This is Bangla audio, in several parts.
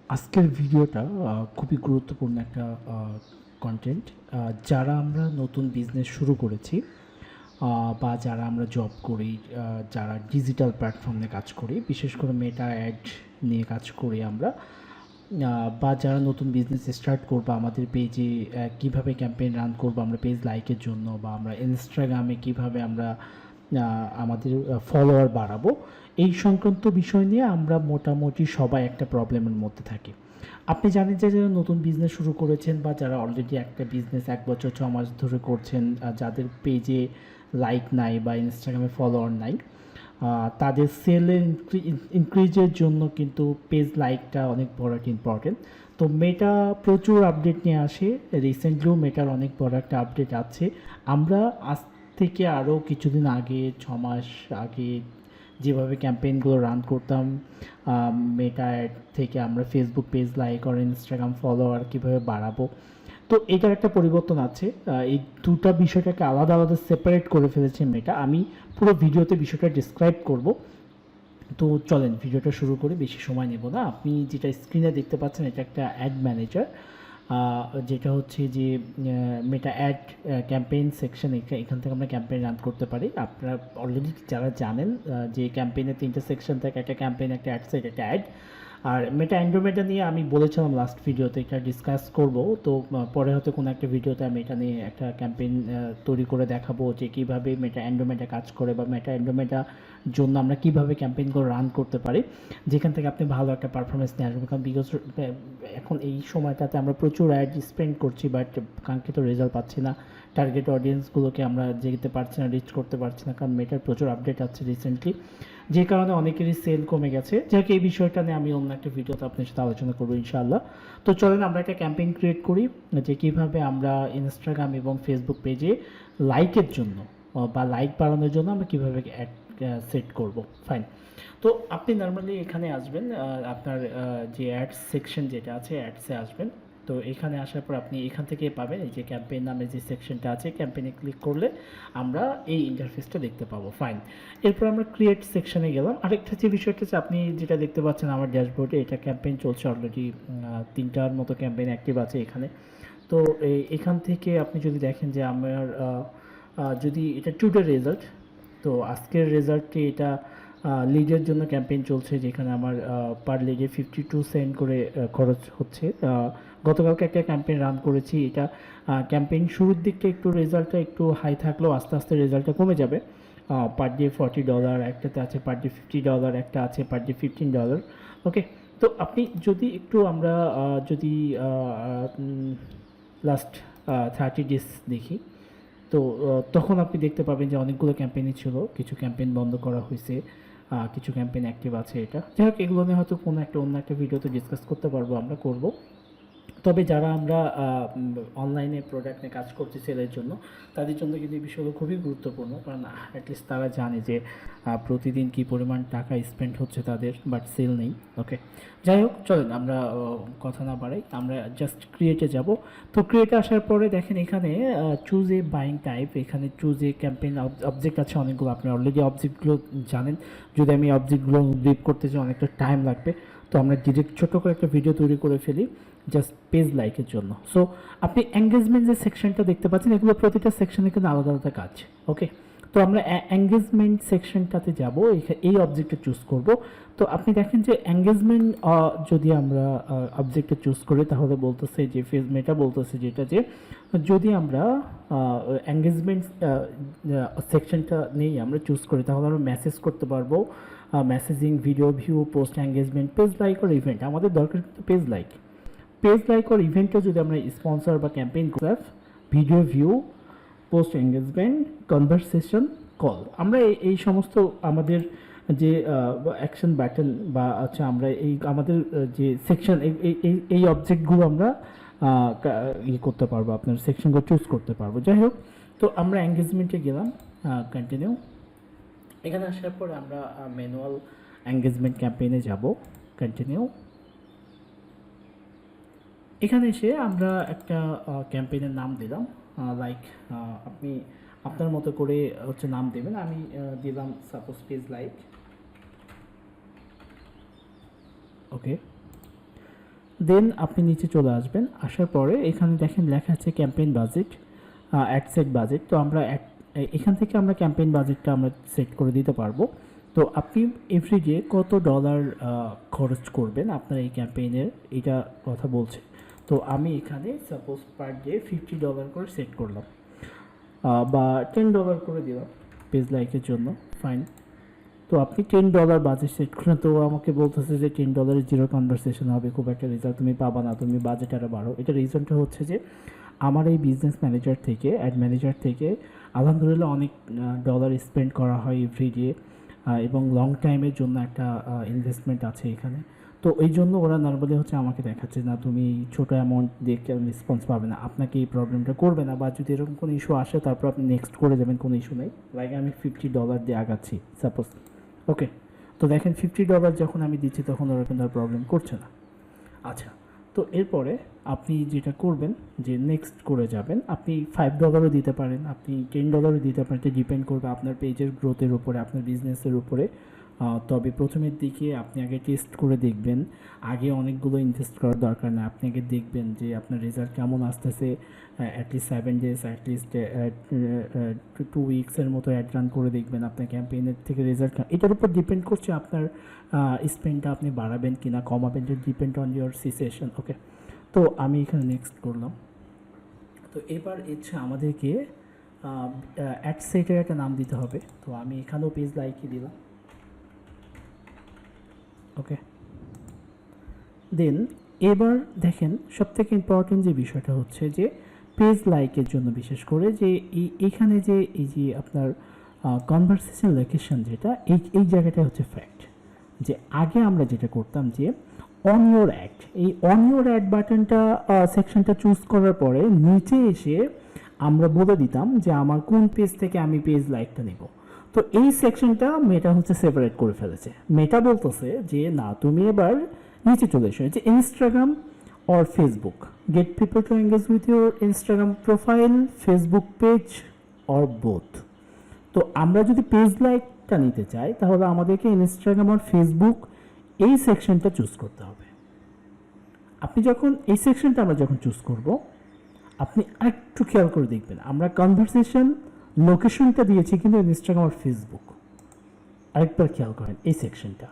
আজকের ভিডিওটা খুবই গুরুত্বপূর্ণ একটা কন্টেন্ট। যারা আমরা নতুন বিজনেস শুরু করেছি বা যারা আমরা জব করি, যারা ডিজিটাল প্ল্যাটফর্মে কাজ করি, বিশেষ করে মেটা অ্যাড নিয়ে কাজ করি আমরা, বা যারা নতুন বিজনেস স্টার্ট করবো আমাদের পেজে কীভাবে ক্যাম্পেইন রান করবো আমরা পেজ লাইকের জন্য, বা আমরা ইনস্টাগ্রামে কীভাবে আমরা আমাদের ফলোয়ার বাড়াবো, এই সংক্রান্ত বিষয় নিয়ে আমরা মোটামুটি সবাই একটা প্রবলেমের মধ্যে থাকি। আপনি জানেন যে যারা নতুন বিজনেস শুরু করেছেন বা যারা অলরেডি একটা বিজনেস 1 বছর 6 মাস ধরে করছেন, যাদের পেজে লাইক নাই বা ইনস্টাগ্রামে ফলোয়ার নাই, তাদের সেলের ইনক্রিজের জন্য কিন্তু পেজ লাইকটা অনেক বড় একটা ইম্পর্টেন্ট। তো মেটা প্রচুর আপডেট নিয়ে আসে, রিসেন্টলিও মেটার অনেক বড় একটা আপডেট আছে। আমরা আজ থেকে আরও কিছুদিন আগে, 6 মাস আগে যেভাবে ক্যাম্পেইনগুলো রান করতাম, মেটা অ্যাড থেকে আমরা ফেসবুক পেজ লাইক আর ইনস্টাগ্রাম ফলোয়ার কীভাবে বাড়াবো, তো এটার একটা পরিবর্তন আছে। এই দুটা বিষয়টাকে আলাদা আলাদা সেপারেট করে ফেলেছে মেটা। আমি পুরো ভিডিওতে বিষয়টা ডিসক্রাইব করব। তো চলেন ভিডিওটা শুরু করি, বেশি সময় নেব না। আপনি যেটা স্ক্রিনে দেখতে পাচ্ছেন এটা একটা অ্যাড ম্যানেজার, যেটা হচ্ছে যে মেটা অ্যাড ক্যাম্পেইন সেকশন। এখান থেকে আমরা ক্যাম্পেইন রান করতে পারি। আপনারা অলরেডি যারা জানেন যে ক্যাম্পেইনের 3টে সেকশন থাকে, একটা ক্যাম্পেইন, একটা অ্যাড সেট, একটা অ্যাড। আর মেটা অ্যান্ড্রোমেটা নিয়ে আমি বলেছিলাম লাস্ট ভিডিওতে, এটা ডিসকাস করব। তো পরে হয়তো কোনো একটা ভিডিওতে আমি এটা নিয়ে একটা ক্যাম্পেইন তৈরি করে দেখাবো যে কীভাবে মেটা অ্যান্ড্রোমেটা কাজ করে, বা মেটা অ্যান্ড্রোমেটা জন্য আমরা কীভাবে ক্যাম্পেইনগুলো রান করতে পারি, যেখান থেকে আপনি ভালো একটা পারফরমেন্স নিয়ে আসবেন। কারণ বিকজ এখন এই সময়টাতে আমরা প্রচুর অ্যাড স্পেন্ড করছি, বাট কাঙ্ক্ষিত রেজাল্ট পাচ্ছি না। টার্গেট অডিয়েন্সগুলোকে আমরা যেতে পারছি না, রিচ করতে পারছি না, কারণ মেটার প্রচুর আপডেট আছে রিসেন্টলি, যে কারণে অনেকেরই সেল কমে গেছে। যাকে এই বিষয়টা নিয়ে আমি অন্য একটা ভিডিওতে আপনার সাথে আলোচনা করবো ইনশাআল্লাহ। তো চলেন আমরা একটা ক্যাম্পেইন ক্রিয়েট করি, যে কীভাবে আমরা ইনস্টাগ্রাম এবং ফেসবুক পেজে লাইকের জন্য বা লাইক বাড়ানোর জন্য আমরা কীভাবে অ্যাড সেট করব। ফাইন। তো আপনি নর্মালি এখানে আসবেন, আপনার যে অ্যাডস সেকশন যেটা আছে অ্যাডসে আসবেন। তো এখানে আসার পর আপনি এখান থেকে পাবেন এই যে ক্যাম্পেইন নামে যে সেকশনটা আছে, ক্যাম্পেইনে ক্লিক করলে আমরা এই ইন্টারফেসটা দেখতে পাবো। ফাইন। এরপর আমরা ক্রিয়েট সেকশনে গেলাম। আরেকটা যে বিষয়টা হচ্ছে, আপনি যেটা দেখতে পাচ্ছেন আমার ড্যাশবোর্ডে, এটা ক্যাম্পেইন চলছে অলরেডি, 3টার মতো ক্যাম্পেইন অ্যাক্টিভ আছে এখানে। তো এখান থেকে আপনি যদি দেখেন যে আমার যদি এটা টুডে রেজাল্ট, তো আজকের রেজাল্টে এটা লিডের জন্য ক্যাম্পেইন চলছে, যেখানে আমার পার লিডে 52 সেন্ট করে খরচ হচ্ছে। গতকালকে একটা ক্যাম্পেইন রান করেছি, এটা ক্যাম্পেইন শুরুর দিকটা একটু রেজাল্টটা একটু হাই থাকলেও আস্তে আস্তে রেজাল্টটা কমে যাবে। পার ডে $40, একটাতে আছে পার ডে $50, একটা আছে পার ডে $15। ওকে। তো আপনি যদি একটু আমরা যদি লাস্ট 30 ডেজ দেখি, তো তখন আপনি দেখতে পাবেন যে অনেকগুলো ক্যাম্পেইনই ছিল, কিছু ক্যাম্পেইন বন্ধ করা হয়েছে, কিছু ক্যাম্পেইন অ্যাক্টিভ আছে। এটা যাই হোক, এগুলো নিয়ে হয়তো কোনো একটা অন্য একটা ভিডিওতে ডিসকাস করতে পারবো, আমরা করব। তবে যারা আমরা অনলাইনে প্রোডাক্ট নিয়ে কাজ করছি সেলের জন্য, তাদের জন্য কিন্তু এই বিষয়গুলো খুবই গুরুত্বপূর্ণ, কারণ অ্যাটলিস্ট তারা জানে যে প্রতিদিন কী পরিমাণ টাকা স্পেন্ড হচ্ছে তাদের, বাট সেল নেই। ওকে। যাই হোক, চলেন আমরা কথা না বাড়াই, আমরা জাস্ট ক্রিয়েটে যাব। তো ক্রিয়েটে আসার পরে দেখেন এখানে চুজ এ বাইং টাইপ, এখানে চুজ এ ক্যাম্পেইন অবজেক্ট আছে অনেকগুলো। আপনি অলরেডি অবজেক্টগুলো জানেন। যদি আমি অবজেক্টগুলো ব্রিফ করতে চাই অনেকটা টাইম লাগবে, তো আমরা ডিরেক্ট ছোটো করে একটা ভিডিও তৈরি করে ফেলি জাস্ট পেজ লাইকের জন্য। সো আপনি এঙ্গেজমেন্ট যে সেকশনটা দেখতে পাচ্ছেন, এগুলো প্রতিটা সেকশনে কিন্তু আলাদা আলাদা কাজ। ওকে। তো আমরা এঙ্গেজমেন্ট সেকশনটাতে যাব, এই অবজেক্টটা চুজ করব। তো আপনি দেখেন যে এঙ্গেজমেন্ট যদি আমরা অবজেক্টটা চুজ করি, তাহলে বলতেছে যে মেটা বলতেছে যেটা যে যদি আমরা এঙ্গেজমেন্ট সেকশনটা নেই আমরা চুজ করি, তাহলে আমরা মেসেজ করতে পারবো, messaging, video view, post engagement, page like আর ইভেন্ট। আমাদের দরকার কিন্তু পেজ লাইক। পেজ লাইক আর ইভেন্টে যদি আমরা স্পন্সর বা campaign graph, video view, post engagement, conversation, call, আমরা এই সমস্ত আমাদের যে অ্যাকশন বাটন বা আচ্ছা আমরা এই আমাদের যে সেকশন, এই অবজেক্টগুলো আমরা করতে পারবো, আপনার সেকশনগুলো চুজ করতে পারবো। যাই হোক, তো আমরা এঙ্গেজমেন্টে গেলাম, কন্টিনিউ। এখানে আসার পর আমরা ম্যানুয়াল এঙ্গেজমেন্ট ক্যাম্পেইনে যাব, কন্টিনিউ। এখানে এসে আমরা একটা ক্যাম্পেইনের নাম দিলাম, লাইক আপনি আপনার মতো করে হচ্ছে নাম দেবেন। আমি দিলাম সাপোজ পেজ লাইক। ওকে। দেন আপনি নিচে চলে আসবেন, আসার পরে এখানে দেখেন লেখা আছে campaign budget, ad set budget. তো আমরা এখান থেকে আমরা ক্যাম্পেইন বাজেটটা আমরা সেট করে দিতে পারবো। তো আপনি এভরি ডে কত ডলার খরচ করবেন আপনার এই ক্যাম্পেইনের, এটা কথা বলছে। তো আমি এখানে সাপোজ পার ডে $50 করে সেট করলাম, বা $10 করে দিলাম পেজ লাইকের জন্য, ফাইন। তো আপনি $10 বাজেট সেট করেন, তো ও আমাকে বলতেছে যে $10 জিরো কনভারসেশন হবে, খুব একটা রেজাল্ট তুমি পাবা না, তুমি বাজেট আরও বাড়ো। এটা রিজনটা হচ্ছে যে আমার এই বিজনেস ম্যানেজার থেকে, অ্যাড ম্যানেজার থেকে আলহামদুলিল্লাহ অনেক ডলার স্পেন্ড করা হয় এভরি ডে, এবং লং টাইমের জন্য একটা ইনভেস্টমেন্ট আছে এখানে। তো এই জন্য ওরা নর্মালি হচ্ছে আমাকে দেখাচ্ছে না তুমি ছোটো অ্যামাউন্ট দিয়ে রেসপন্স পাবে না, আপনাকে এই প্রবলেমটা করবে না, বা যদি এরকম কোনো ইস্যু আসে তারপর আপনি নেক্সট করে যাবেন, কোনো ইস্যু নেই। লাইক আমি $50 দিয়ে আগাচ্ছি সাপোজ, ওকে। তো দেখেন $50 যখন আমি দিচ্ছি তখন ওরা কিন্তু আর প্রবলেম করছে না। আচ্ছা, তো এরপরে আপনি যেটা করবেন যে নেক্সট করে যাবেন, আপনি $5 দিতে পারেন, আপনি $10 দিতে পারেন, এটা ডিপেন্ড করবে আপনার পেজের গ্রোথের উপরে, আপনার বিজনেসের উপরে। তবে প্রথমের দিকে আপনি আগে টেস্ট করে দেখবেন, আগে অনেকগুলো ইনভেস্ট করার দরকার না, আপনি আগে দেখবেন যে আপনার রেজাল্ট কেমন আসতেছে। অ্যাটলিস্ট 7 days, অ্যাটলিস্ট 2 উইক্সের মতো অ্যাড রান করে দেখবেন আপনার ক্যাম্পেইনের থেকে রেজাল্ট, এটার উপর ডিপেন্ড করছে আপনার স্পেন্ডটা আপনি বাড়াবেন কি না কমাবেন, এটা ডিপেন্ড অন ইউর সিচুয়েশন, ওকে। তো আমি এখানে নেক্সট করলাম। তো এবার ইচ্ছা আমাদেরকে অ্যাড সেটের একটা নাম দিতে হবে, তো আমি এখানেও পেজ লাইকই দিলাম, ওকে। দেন এবার দেখেন সবথেকে ইম্পর্টেন্ট যে বিষয়টা হচ্ছে যে পেজ লাইকের জন্য বিশেষ করে যে এইখানে যে এই যে আপনার কনভারসেশন লোকেশন যেটা, এই জায়গাটা হচ্ছে ফ্যাক্ট। যে আগে আমরা যেটা করতাম যে অন ইউর অ্যাড, এই অন ইউর অ্যাড বাটনটা সেকশনটা চুজ করার পরে নিচে এসে আমরা বলে দিতাম যে আমার কোন পেজ থেকে আমি পেজ লাইকটা নেব। তো এই সেকশনটা মেটা হচ্ছে সেপারেট করে ফেলেছে, মেটা বলতেছে যে না তুমি এবার নিচে চলে এসো, যে Instagram or Facebook, gate people to engage with your Instagram profile, Facebook page or both. তো আমরা যদি পেজ লাইকটা নিতে চাই তাহলে আমাদেরকে ইনস্টাগ্রাম আর ফেসবুক এই সেকশনটা চুজ করতে হবে। আপনি যখন এই সেকশনটা আমরা যখন চুজ করব, আপনি একটু খেয়াল করে দেখবেন আমরা কনভারসেশন লোকেশনটা দিয়েছি কিন্তু ইনস্টাগ্রাম আর ফেসবুক, আরেকবার খেয়াল করেন এই সেকশনটা।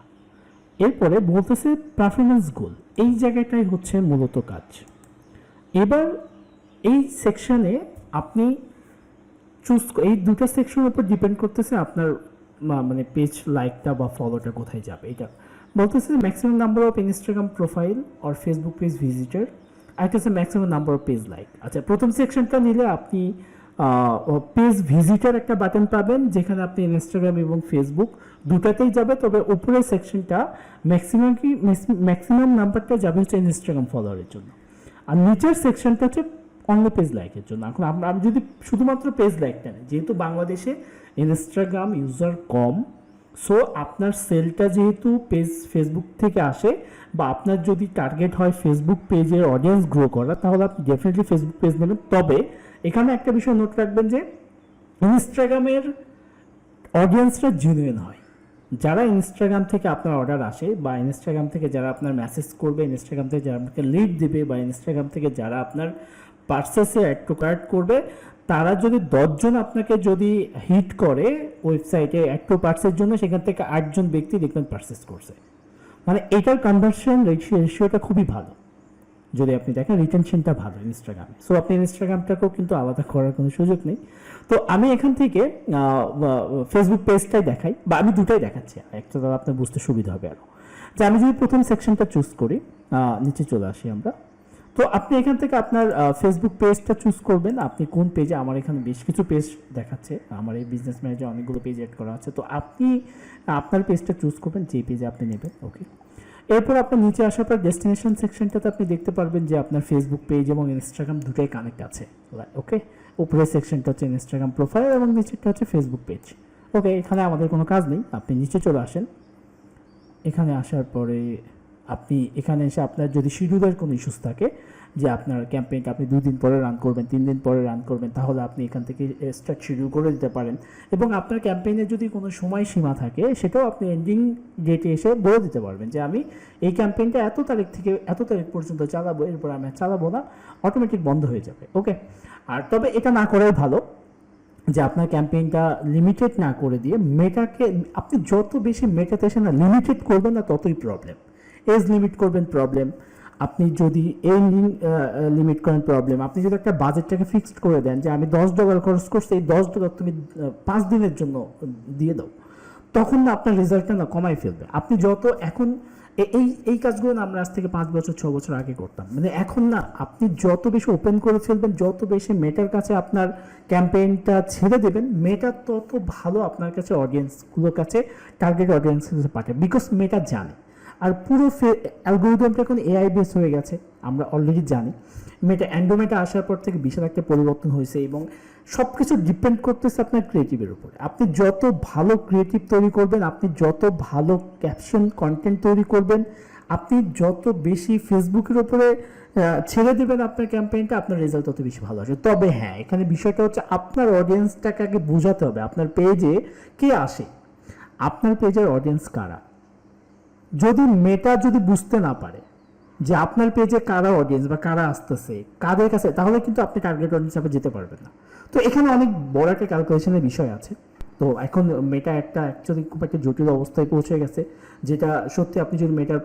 এরপরে বলতেছে পারফরমেন্স গোল, এই জায়গাটাই হচ্ছে মূলত কাজ। এবার এই সেকশনে আপনি চুজ, এই দুটো সেকশনের উপর ডিপেন্ড করতেছে আপনার মানে পেজ লাইকটা বা ফলোটা কোথায় যাবে। এটা বলতেছে maximum number of Instagram profile or Facebook page visitor, আর এটা হচ্ছে maximum number of page like. আচ্ছা, প্রথম সেকশনটা নিলে আপনি পেজ ভিজিটার একটা বাটন পাবেন যেখানে আপনি ইনস্টাগ্রাম এবং ফেসবুক দুটাতেই যাবে, তবে উপরের সেকশনটা ম্যাক্সিমাম নাম্বারটা যাবে হচ্ছে ইনস্টাগ্রাম ফলোয়ারের জন্য, আর নিচের সেকশনটা হচ্ছে অন্য পেজ লাইকের জন্য। এখন আমরা যদি শুধুমাত্র পেজ লাইকটা নেই, যেহেতু বাংলাদেশে ইনস্টাগ্রাম ইউজার কম, সো আপনার সেলটা যেহেতু ফেসবুক থেকে আসে, বা আপনার যদি টার্গেট হয় ফেসবুক পেজের অডিয়েন্স গ্রো করা, তাহলে আপনি ডেফিনেটলি ফেসবুক পেজ নেবেন। তবে এখানে একটা বিষয় নোট রাখবেন যে ইনস্টাগ্রামের অডিয়েন্সরা জেনুইন হয়। যারা ইনস্টাগ্রাম থেকে আপনার অর্ডার আসে, বা ইনস্টাগ্রাম থেকে যারা আপনার মেসেজ করবে, ইনস্টাগ্রাম থেকে যারা আপনাকে লিড দেবে, বা ইনস্টাগ্রাম থেকে যারা আপনার পার্সেসে অ্যাড টু কার্ট করবে, তারা যদি 10 জন আপনাকে যদি হিট করে ওয়েবসাইটে অ্যাড টু পার্সের জন্য, সেখান থেকে 8 জন ব্যক্তি দেখবেন পার্সেস করছে। মানে এটার কনভার্সন রেশিওটা খুবই ভালো, যদি আপনি দেখেন রিটেনশনটা ভালো ইনস্টাগ্রামে। সো আপনি ইনস্টাগ্রামটাকেও কিন্তু আলাদা করার কোনো সুযোগ নেই। তো আমি এখান থেকে ফেসবুক পেজটাই দেখাই, বা আমি দুটাই দেখাচ্ছি, একটা দ্বারা আপনার বুঝতে সুবিধা হবে আরও। যে আমি যদি প্রথম সেকশনটা চুজ করি, নিচে চলে আসি আমরা। তো আপনি এখান থেকে আপনার ফেসবুক পেজটা চুজ করবেন, আপনি কোন পেজে, আমার এখানে বেশ কিছু পেজ দেখাচ্ছে, আমার এই বিজনেস ম্যানেজারে অনেকগুলো পেজ অ্যাড করা আছে। তো আপনি আপনার পেজটা চুজ করবেন যে পেজে আপনি নেবেন, ওকে। এরপর আপনার নিচে আসার পর ডেস্টিনেশন সেকশনটাতে আপনি দেখতে পারবেন যে আপনার ফেসবুক পেজ এবং ইনস্টাগ্রাম দুটাই কানেক্ট আছে, ওকে। উপরের সেকশনটা হচ্ছে ইনস্টাগ্রাম প্রোফাইল এবং নিচেরটা হচ্ছে ফেসবুক পেজ, ওকে। এখানে আমাদের কোনো কাজ নেই, আপনি নিচে চলে আসেন। এখানে আসার পরে আপনি এখানে এসে আপনার যদি শিডিউলের কোনো ইস্যুস থাকে, যে আপনার ক্যাম্পেইনটা আপনি 2 দিন পরে রান করবেন, 3 দিন পরে রান করবেন, তাহলে আপনি এখান থেকে স্টার্ট শিডিউল করে দিতে পারেন। এবং আপনার ক্যাম্পেইনে যদি কোনো সময়সীমা থাকে সেটাও আপনি এন্ডিং ডেটে এসে বলে দিতে পারবেন যে আমি এই ক্যাম্পেইনটা এত তারিখ থেকে এত তারিখ পর্যন্ত চালাবো, এরপর আমি আর চালাবো না, অটোমেটিক বন্ধ হয়ে যাবে। ওকে, আর তবে এটা না করাই ভালো যে আপনার ক্যাম্পেইনটা লিমিটেড না করে দিয়ে মেটাকে আপনি যত বেশি মেটাতে আসেন না লিমিটেড করবেন না ততই প্রবলেম। এজ লিমিট করবেন প্রবলেম, আপনি যদি এন্ডিং লিমিট করেন প্রবলেম। আপনি যদি একটা বাজেটটাকে ফিক্সড করে দেন যে আমি $10 খরচ করছি, এই $10 তুমি 5 দিনের জন্য দিয়ে দাও, তখন না আপনার রেজাল্টটা না কমাই ফেলবে। আপনি যত এখন এই এই কাজগুলো না আমরা আজ থেকে 5 বছর 6 বছর আগে করতাম, মানে এখন না আপনি যত বেশি ওপেন করে ফেলবেন, যত বেশি মেটার কাছে আপনার ক্যাম্পেইনটা ছেড়ে দেবেন, মেটা তত ভালো আপনার কাছে অডিয়েন্সগুলোর কাছে, টার্গেট অডিয়েন্সের কাছে পাঠাবে, বিকজ মেটা জানে। আর পুরো অ্যালগোরিদমটা এখন এআই বেস হয়ে গেছে, আমরা অলরেডি জানি। অ্যান্ড্রোমেটা আসার পর থেকে বিশাল একটা পরিবর্তন হয়েছে এবং সব কিছু ডিপেন্ড করতেছে আপনার ক্রিয়েটিভের উপরে। আপনি যত ভালো ক্রিয়েটিভ তৈরি করবেন, আপনি যত ভালো ক্যাপশন কন্টেন্ট তৈরি করবেন, আপনি যত বেশি ফেসবুকের উপরে ছেড়ে দেবেন আপনার ক্যাম্পেইনটা, আপনার রেজাল্ট তত বেশি ভালো আসে। তবে হ্যাঁ, এখানে বিষয়টা হচ্ছে আপনার অডিয়েন্সটাকে আগে বোঝাতে হবে আপনার পেজে কে আসে, আপনার পেজের অডিয়েন্স কারা। যদি মেটা যদি বুঝতে না পারে যে আপনার পেজে কারা অডিয়েন্স বা কারা আসতেছে কাদের কাছে, তাহলে কিন্তু আপনি টার্গেট অডিয়েন্স হিসাবে যেতে পারবেন না। তো এখানে অনেক বড় একটা ক্যালকুলেশনের বিষয় আছে। তো এখন মেটা একটা অ্যাকচুয়ালি খুব একটা জটিল অবস্থায় পৌঁছে গেছে, যেটা সত্যি আপনি যদি মেটার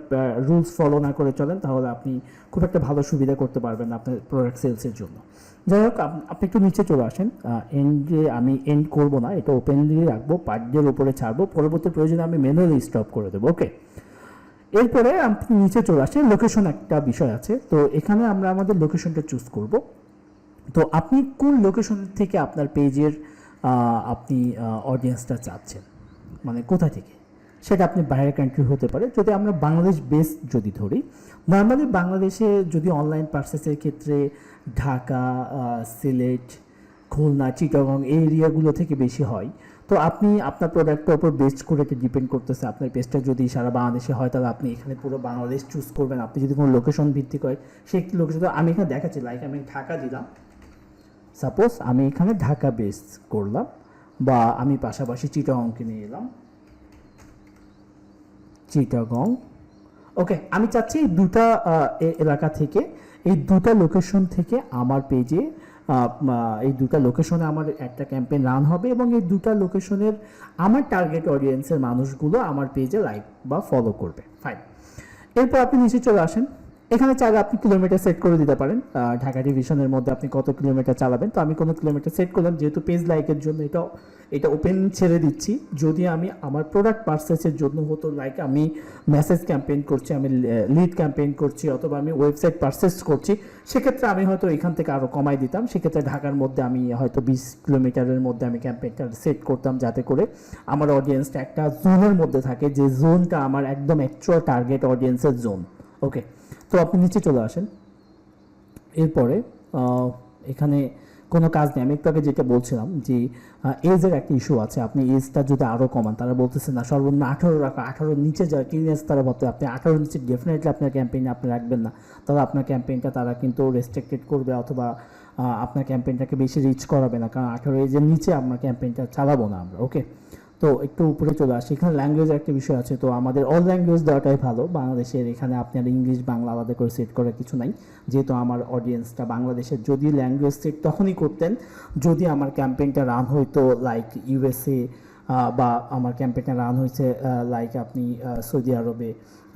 রুলস ফলো না করে চলেন তাহলে আপনি খুব একটা ভালো সুবিধা করতে পারবেন না আপনার প্রোডাক্ট সেলসের জন্য। যাই হোক, আপনি একটু নিচে চলে আসেন। এন্ডে আমি এন্ড করব না, এটা ওপেনলি রাখবো, পার্ট ডের উপরে ছাড়বো, পরবর্তী প্রয়োজনে আমি ম্যানুয়ালি স্টপ করে দেবো। ওকে, এরপরে আপনি নিচে চলে আসেন, লোকেশন একটা বিষয় আছে। তো এখানে আমরা আমাদের লোকেশনটা চুজ করব। তো আপনি কোন লোকেশন থেকে আপনার পেজের আপনি অডিয়েন্সটা চাচ্ছেন, মানে কোথা থেকে, সেটা আপনি বাইরের কান্ট্রি হতে পারে। যদি আমরা বাংলাদেশ বেস যদি ধরি, নর্মালি বাংলাদেশে যদি অনলাইন পার্সেসের ক্ষেত্রে ঢাকা, সিলেট, খুলনা, চিটাগং এই এরিয়াগুলো থেকে বেশি হয়। তো আপনি আপনার প্রোডাক্টের উপর বেস্ট করে এটা ডিপেন্ড করতেছে। আপনার পেজটা যদি সারা বাংলাদেশে হয় তাহলে আপনি এখানে পুরো বাংলাদেশ চুজ করবেন। আপনি যদি কোনো লোকেশন ভিত্তিক হয় সেই লোকেশন, আমি এখানে দেখাচ্ছি, লাইক আমি ঢাকা দিলাম, সাপোজ আমি এখানে ঢাকা বেস করলাম, বা আমি পাশাপাশি চিটাগংকে নিয়ে এলাম, চিটাগং। ওকে, আমি চাচ্ছি এই দুটা এলাকা থেকে, এই দুটা লোকেশন থেকে আমার পেজে এই দুটা লোকেশনে আমার একটা ক্যাম্পেইন রান হবে এবং এই দুটা লোকেশনের আমার টার্গেট অডিয়েন্সের মানুষগুলো আমার পেজে লাইক বা ফলো করবে। ফাইন, এরপর আপনি নিচে চলে আসেন। এখানে চাইলে আপনি কিলোমিটার সেট করে দিতে পারেন, ঢাকা ডিভিশনের মধ্যে আপনি কত কিলোমিটার চালাবেন। তো আমি কোনো কিলোমিটার সেট করলাম, যেহেতু পেজ লাইকের জন্য এটা ওপেন ছেড়ে দিচ্ছি। যদি আমি আমার প্রোডাক্ট পারচেসের জন্য হতো, লাইক আমি মেসেজ ক্যাম্পেইন করছি, আমি লিড ক্যাম্পেইন করছি, অথবা আমি ওয়েবসাইট পারচেস করছি, সেক্ষেত্রে আমি হয়তো এখান থেকে আরও কমাই দিতাম। সেক্ষেত্রে ঢাকার মধ্যে আমি হয়তো 20 কিলোমিটারের মধ্যে আমি ক্যাম্পেইনটা সেট করতাম, যাতে করে আমার অডিয়েন্সটা একটা জোনের মধ্যে থাকে, যে জোনটা আমার একদম অ্যাকচুয়াল টার্গেট অডিয়েন্সের জোন। ওকে, তো আপনি নিচে চলে আসেন। এরপরে এখানে কোনো কাজ নেই, আমি একটু আগে যেটা বলছিলাম যে এজের একটা ইস্যু আছে। আপনি এজটা যদি আরও কমান, তারা বলতেছে না সর্বনিম্ন 18 রাখা, 18 নিচে যায় টিনেজ, তারা ভাবতে আপনি 18 নিচে ডেফিনেটলি আপনার ক্যাম্পেইনে আপনি রাখবেন না, তাহলে আপনার ক্যাম্পেইনটা তারা কিন্তু রেস্ট্রিক্টেড করবে, অথবা আপনার ক্যাম্পেইনটাকে বেশি রিচ করাবে না, কারণ 18 এজের নিচে আপনার ক্যাম্পেইনটা চালাবো না আমরা। ওকে, তো একটু উপরে চলে আসি। এখানে ল্যাঙ্গুয়েজের একটা বিষয় আছে, তো আমাদের অল ল্যাঙ্গুয়েজ দেওয়াটাই ভালো বাংলাদেশের। এখানে আপনার ইংলিশ বাংলা আলাদা করে সেট করার কিছু নাই, যেহেতু আমার অডিয়েন্সটা বাংলাদেশের। যদি ল্যাঙ্গুয়েজ সেট তখনই করতেন যদি আমার ক্যাম্পেইনটা রান হইতো লাইক ইউএসএ, বা আমার ক্যাম্পেইনটা রান হয়েছে লাইক আপনি সৌদি আরবে,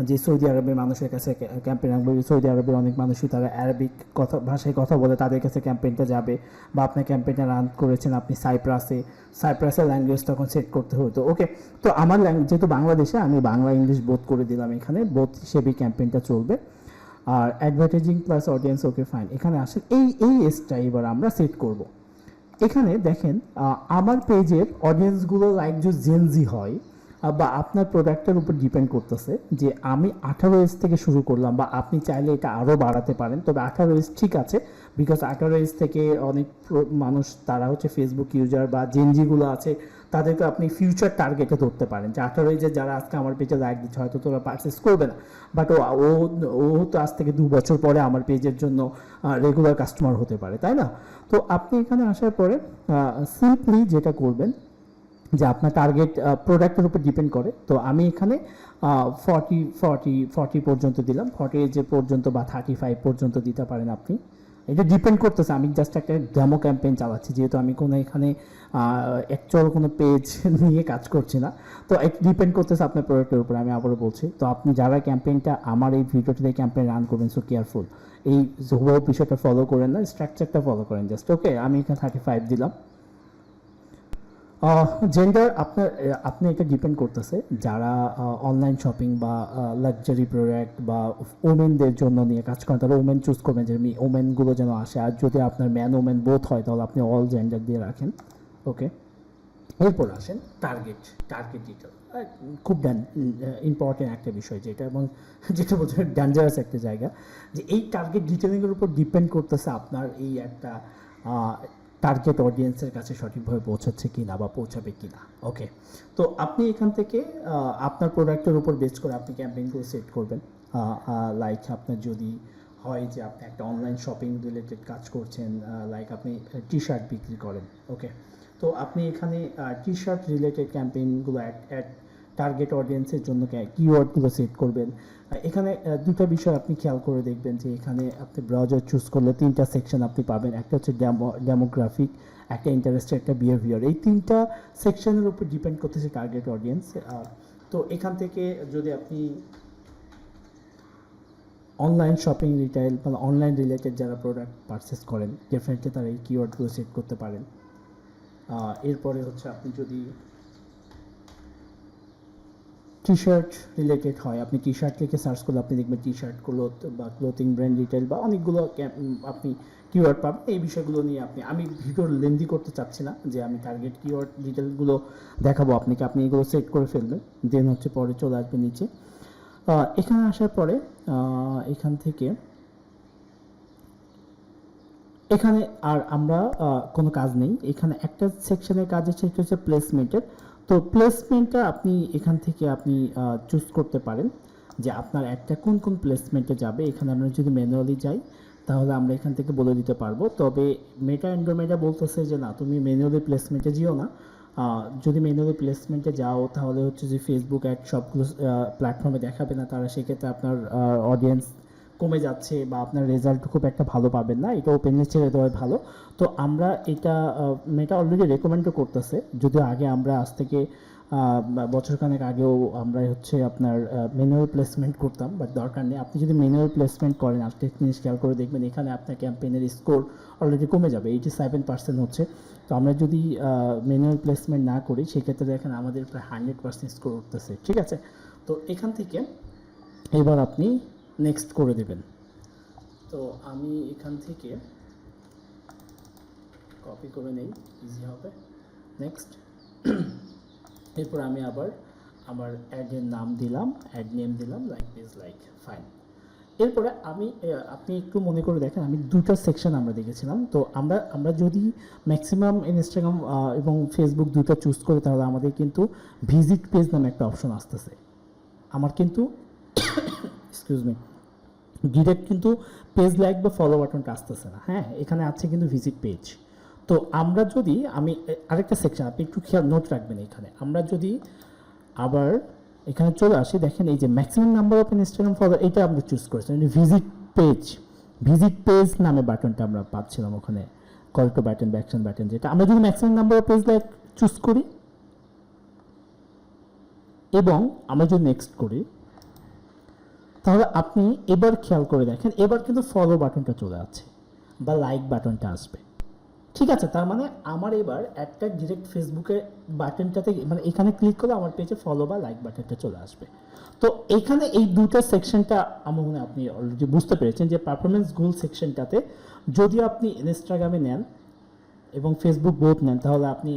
যে সৌদি আরবের মানুষের কাছে ক্যাম্পেইন রাখবে। সৌদি আরবের অনেক মানুষই তারা অ্যারাবিক ভাষায় কথা বলে, তাদের কাছে ক্যাম্পেইনটা যাবে। বা আপনার ক্যাম্পেইনটা রান করেছেন আপনি সাইপ্রাসের ল্যাঙ্গুয়েজ তখন সেট করতে হতো। ওকে, তো আমার যেহেতু বাংলাদেশে, আমি বাংলা ইংলিশ বোথ করে দিলাম, এখানে বোথ হিসেবেই ক্যাম্পেইনটা চলবে। আর advertising plus audience, okay fine. এখানে আসেন, এই এসটা এবার আমরা সেট করব। এখানে দেখেন আমার পেজের অডিয়েন্সগুলো লাইক যে জেনজি হয়, বা আপনার প্রোডাক্টের উপর ডিপেন্ড করতেছে যে আমি 18 এজ থেকে শুরু করলাম, বা আপনি চাইলে এটা আরও বাড়াতে পারেন। তবে 18 এজ ঠিক আছে, বিকজ 18 এজ থেকে অনেক মানুষ তারা হচ্ছে ফেসবুক ইউজার বা জেনজিগুলো আছে, তাদেরকে আপনি ফিউচার টার্গেটে ধরতে পারেন যে 18 এজে যারা আজকে আমার পেজে লাইক দিচ্ছে হয়তো তোরা পারচেস করবে না, বাট ও তো আজ থেকে 2 বছর পরে আমার পেজের জন্য রেগুলার কাস্টমার হতে পারে, তাই না? তো আপনি এখানে আসার পরে সিম্পলি যেটা করবেন যে আপনার টার্গেট প্রোডাক্টের উপর ডিপেন্ড করে। তো আমি এখানে 40 পর্যন্ত দিলাম, 40 এজে পর্যন্ত বা 35 পর্যন্ত দিতে পারেন আপনি। এটা ডিপেন্ড করতেছে, আমি জাস্ট একটা ডেমো ক্যাম্পেইন চালাচ্ছি, যেহেতু আমি কোনো এখানে অ্যাকচুয়াল কোনো পেজ নিয়ে কাজ করছি না। তো এটা ডিপেন্ড করতেছে আপনার প্রোডাক্টের উপর, আমি আবারও বলছি। তো আপনি যারা ক্যাম্পেইনটা আমার এই ভিডিওটিতে ক্যাম্পেইন রান করবেন, সো কেয়ারফুল, এই হুবহু বিষয়টা ফলো করেন না, স্ট্রাকচারটা ফলো করেন জাস্ট। ওকে, আমি এখানে 35 দিলাম। জেন্ডার আপনি এটা ডিপেন্ড করতেছে যারা অনলাইন শপিং বা লাক্সারি প্রোডাক্ট বা ওমেনদের জন্য নিয়ে কাজ করেন, তাহলে ওমেন চুজ করবেন যে ওমেনগুলো যেন আসে। আর যদি আপনার ম্যান ওমেন বোথ হয় তাহলে আপনি অল জেন্ডার দিয়ে রাখেন। ওকে, এরপর আসেন টার্গেট ডিটেল। খুব ইম্পর্টেন্ট একটা বিষয় যেটা, এবং যেটা বলতে ডেঞ্জারাস একটা জায়গা, যে এই টার্গেট ডিটেলিংয়ের উপর ডিপেন্ড করতেছে আপনার এই একটা টার্গেট অডিয়েন্সের কাছে সঠিকভাবে পৌঁছাচ্ছে কি না বা পৌঁছাবে কি না। ওকে, তো আপনি এখান থেকে আপনার প্রোডাক্টের উপর বেস করে আপনি ক্যাম্পেইনগুলো সেট করবেন। লাইক আপনার যদি হয় যে আপনি একটা অনলাইন শপিং রিলেটেড কাজ করছেন, লাইক আপনি টি শার্ট বিক্রি করেন, ওকে, তো আপনি এখানে টি শার্ট রিলেটেড ক্যাম্পেইনগুলো অ্যাড টার্গেট অডিয়েন্সের জন্য কিওয়ার্ডগুলো সেট করবেন। এখানে দুটো বিষয় আপনি খেয়াল করে দেখবেন যে এখানে আপনি ব্রাউজার চুজ করলে 3টা সেকশন আপনি পাবেন। একটা হচ্ছে ডেমোগ্রাফিক, একটা ইন্টারেস্টের, একটা বিহেভিয়ার। এই 3টা সেকশনের উপর ডিপেন্ড করতেছে টার্গেট অডিয়েন্স। তো এখান থেকে যদি আপনি অনলাইন শপিং রিটেল মানে অনলাইন রিলেটেড যারা প্রোডাক্ট পারচেস করেন, ডেফিনেটলি তারা এই কিওয়ার্ডগুলো সেট করতে পারেন। এরপরে হচ্ছে আপনি যদি টি শার্ট রিলেটেড হয়, আপনি টি শার্ট লিখে সার্চ করলে আপনি দেখবেন টি শার্টগুলো বা ক্লোথিং ব্র্যান্ড রিটেল বা অনেকগুলো আপনি কিওয়ার্ড পাবেন। এই বিষয়গুলো নিয়ে আমি ভিডিও লেন্দি করতে চাচ্ছি না, যে আমি টার্গেট কিওয়ার্ড ডিটেলগুলো দেখাবো আপনাকে, আপনি এগুলো সেট করে ফেলবেন, দেন হচ্ছে পরে চলে আসবে নিচে। এখানে আসার পরে এখান থেকে এখানে আর আমরা কোনো কাজ নেই, এখানে একটা সেকশনের কাজ আছে, সেটা হচ্ছে প্লেসমেন্টের। তো প্লেসমেন্টটা আপনি এখান থেকে আপনি চুজ করতে পারেন যে আপনার একটা কোন কোন প্লেসমেন্টে যাবে। এখানে আমরা যদি ম্যানুয়ালি যাই তাহলে আমরা এখান থেকে বলে দিতে পারবো, তবে মেটা অ্যান্ড্রোমেটা বলতেছে যে না, তুমি ম্যানুয়ালি প্লেসমেন্টে যেও না। যদি ম্যানুয়ালি প্লেসমেন্টে যাও তাহলে হচ্ছে যে ফেসবুক অ্যাড সবগুলো প্ল্যাটফর্মে দেখাবে না, তারা সেক্ষেত্রে আপনার অডিয়েন্স কমে যাচ্ছে বা আপনার রেজাল্ট খুব একটা ভালো পাবেন না, এটা ওপেনলি ছেড়ে দেওয়াই ভালো। তো আমরা এটা মেটা অলরেডি রেকমেন্ডও করতেছে, যদিও আগে আমরা আজ থেকে বছরখানেক আগেও আমরা হচ্ছে আপনার ম্যানুয়াল প্লেসমেন্ট করতাম, বাট দরকার নেই। আপনি যদি ম্যানুয়াল প্লেসমেন্ট করেন, আজকে জিনিস খেয়াল করে দেখবেন এখানে আপনার ক্যাম্পেইনের স্কোর অলরেডি কমে যাবে, 87% হচ্ছে। তো আমরা যদি ম্যানুয়াল প্লেসমেন্ট না করি সেক্ষেত্রে দেখেন আমাদের প্রায় 100% স্কোর উঠতেছে, ঠিক আছে? তো এখান থেকে এবার আপনি নেক্সট করে দেবেন। তো আমি এখান থেকে কপি করে নেই, ইজি হবে। নেক্সট, এরপর আমি আবার আমার অ্যাডের নাম দিলাম, অ্যাড নেম দিলাম, লাইক দিস, লাইক, ফাইন। এরপরে আপনি একটু মনে করে দেখেন, আমি দুটো সেকশন আমরা দেখেছিলাম। তো আমরা যদি ম্যাক্সিমাম ইনস্টাগ্রাম এবং ফেসবুক দুটো চুজ করি তাহলে আমাদের কিন্তু ভিজিট পেজ নামে একটা অপশন আসতেছে। আমার কিন্তু এক্সকিউজ মি, ডিরেক্ট কিন্তু পেজ লাইক বা ফলো বাটনটা আসতেছে না। হ্যাঁ, এখানে আছে কিন্তু ভিজিট পেজ। তো আমরা যদি আরেকটা সেকশন আপনি একটু খেয়াল নোট রাখবেন, এখানে আমরা যদি আবার এখানে চলে আসি, দেখেন এই যে maximum number of Instagram follow, এটা আমরা চুজ করেছি, ভিজিট পেজ নামে বাটনটা আমরা পাচ্ছিলাম ওখানে, কল টু বাটন, ব্যাকশন বাটন, যেটা আমরা যদি maximum number of page like choose করি এবং আমরা যদি নেক্সট করি তাহলে আপনি এবার খেয়াল করে দেখেন, এবার কিন্তু ফলো বাটনটা চলে আসছে বা লাইক বাটনটা আসবে, ঠিক আছে? তার মানে আমার এবার একটা ডিরেক্ট ফেসবুকের বাটনটাতে মানে এখানে ক্লিক করলে আমার পেজে ফলো বা লাইক বাটনটা চলে আসবে। তো এখানে এই দুটো সেকশনটা আমার মনে হয় আপনি অলরেডি বুঝতে পেরেছেন যে পারফরমেন্স গোল সেকশনটাতে যদি আপনি ইনস্টাগ্রামে নেন এবং ফেসবুক বোথ নেন তাহলে আপনি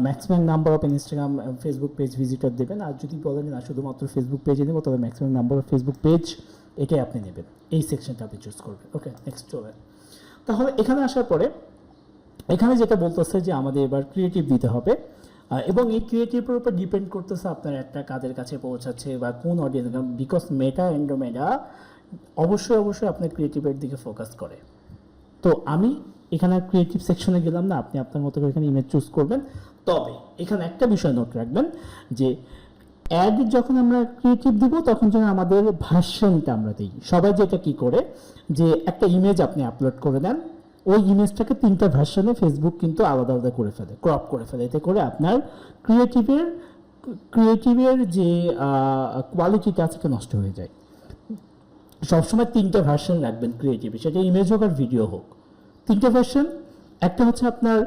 maximum number of Instagram Facebook page visitor দেবেন। আর যদি বলেন না শুধুমাত্র ফেসবুক পেজে নেব, তবে maximum number of Facebook page এটাই আপনি নেবেন, এই সেকশনটা আপনি চুজ করবেন। ওকে, নেক্সট চলে। তাহলে এখানে আসার পরে এখানে যেটা বলতেছে যে আমাদের এবার ক্রিয়েটিভ দিতে হবে, এবং এই ক্রিয়েটিভের উপর ডিপেন্ড করতেছে আপনার একটা কাদের কাছে পৌঁছাচ্ছে বা কোন অডিয়েন্স, বিকজ মেটা অ্যান্ড্রোমেডা অবশ্যই আপনার ক্রিয়েটিভের দিকে ফোকাস করে। তো আমি এখানে ক্রিয়েটিভ সেকশনে গেলাম না, আপনি আপনার মতো করে এখানে ইমেজ চুজ করবেন। তবে এখানে একটা বিষয় নোট রাখবেন যে অ্যাড যখন আমরা ক্রিয়েটিভ দিব তখন যেন আমাদের ভার্সনটা আমরা দিই। সবাই যেটা কি করে যে একটা ইমেজ আপনি আপলোড করে দেন, ওই ইমেজটাকে 3টা ভার্সনে ফেসবুক কিন্তু আলাদা আলাদা করে ফেলে, ক্রপ করে ফেলে। এতে করে আপনার ক্রিয়েটিভের যে কোয়ালিটিটা আছে সেটা নষ্ট হয়ে যায়। সবসময় 3টা ভার্সন রাখবেন ক্রিয়েটিভ, সেটা ইমেজ হোক আর ভিডিও হোক। 3টা ভার্সন, একটা হচ্ছে আপনার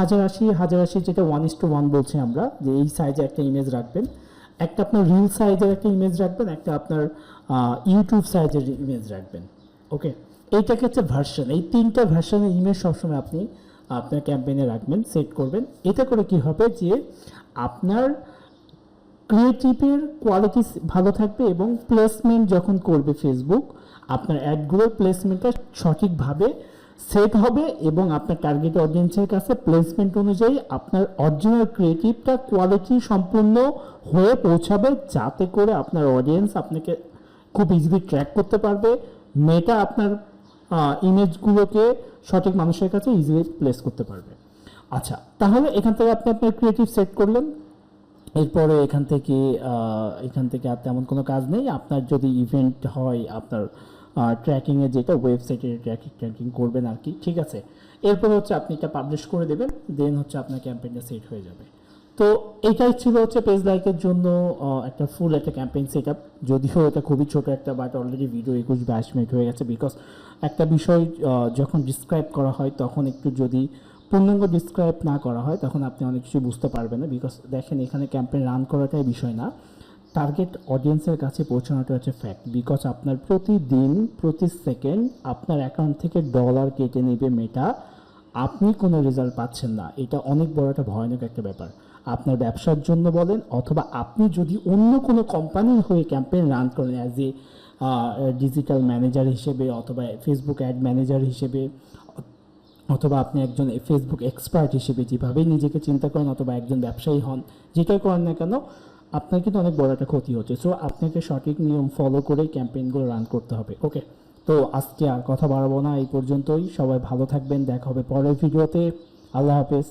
1080 যেটা 1:1 বলছি আমরা, যে এই সাইজে একটা ইমেজ রাখবেন। একটা আপনার রিল সাইজের একটা ইমেজ রাখবেন, একটা আপনার ইউটিউব সাইজের ইমেজ রাখবেন। ওকে, এইটাকে হচ্ছে ভার্সন। এই 3টা ভার্সনের ইমেজ সবসময় আপনি আপনার ক্যাম্পেইনে রাখবেন, সেট করবেন। এতে করে কি হবে যে আপনার ক্রিয়েটিভের কোয়ালিটি ভালো থাকবে এবং প্লেসমেন্ট যখন করবে ফেসবুক, আপনার অ্যাডগুলোর প্লেসমেন্টটা সঠিকভাবে সেট হবে এবং আপনার টার্গেট অডিয়েন্সের কাছে প্লেসমেন্ট অনুযায়ী আপনার অরিজিনাল ক্রিয়েটিভটা কোয়ালিটি সম্পূর্ণ হয়ে পৌঁছাবে, যাতে করে আপনার অডিয়েন্স আপনাকে খুব ইজিলি ট্র্যাক করতে পারবে, মেটা আপনার ইমেজগুলোকে সঠিক মানুষের কাছে ইজিলি প্লেস করতে পারবে। আচ্ছা, তাহলে এখান থেকে আপনি আপনার ক্রিয়েটিভ সেট করলেন। এরপরে এখান থেকে আর তেমন কোনো কাজ নেই। আপনার যদি ইভেন্ট হয়, আপনার ট্র্যাকিংয়ে যেটা ওয়েবসাইটে ট্র্যাকিং করবেন আর কি, ঠিক আছে। এরপর হচ্ছে আপনি এটা পাবলিশ করে দেবেন, দেন হচ্ছে আপনার ক্যাম্পেইনটা সেট হয়ে যাবে। তো এটাই ছিল হচ্ছে পেজ লাইকের জন্য একটা ফুল একটা ক্যাম্পেইন সেট আপ। যদিও এটা খুবই ছোট একটা, বাট অলরেডি ভিডিও 21-22 মিনিট হয়ে গেছে। বিকজ একটা বিষয় যখন ডিসক্রাইব করা হয় তখন একটু যদি পূর্ণাঙ্গ ডিসক্রাইব না করা হয় তখন আপনি অনেক কিছু বুঝতে পারবেন না। বিকজ দেখেন, এখানে ক্যাম্পেইন রান করাটাই বিষয় না, টার্গেট অডিয়েন্সের কাছে পৌঁছানোটা হচ্ছে ফ্যাক্ট। বিকজ আপনার প্রতিদিন প্রতি সেকেন্ড আপনার অ্যাকাউন্ট থেকে ডলার কেটে নেবে মেটা, আপনি কোনো রেজাল্ট পাচ্ছেন না। এটা অনেক বড় একটা ভয়ানক একটা ব্যাপার আপনার ব্যবসার জন্য বলেন, অথবা আপনি যদি অন্য কোনো কোম্পানির হয়ে ক্যাম্পেইন রান করেন অ্যাজ এ ডিজিটাল ম্যানেজার হিসেবে, অথবা ফেসবুক অ্যাড ম্যানেজার হিসেবে, অথবা আপনি একজন ফেসবুক এক্সপার্ট হিসেবে যেভাবেই নিজেকে চিন্তা করেন, অথবা একজন ব্যবসায়ী হন, যেটাই করেন না কেন, আপনার কিন্তু অনেক বড় একটা ক্ষতি হচ্ছে। সো আপনাকে সঠিক নিয়ম ফলো করে ক্যাম্পেইনগুলো রান করতে হবে। ওকে, তো আজকে আর কথা বাড়াবো না, এই পর্যন্তই। সবাই ভালো থাকবেন, দেখা হবে পরের ভিডিওতে। আল্লাহ হাফেজ।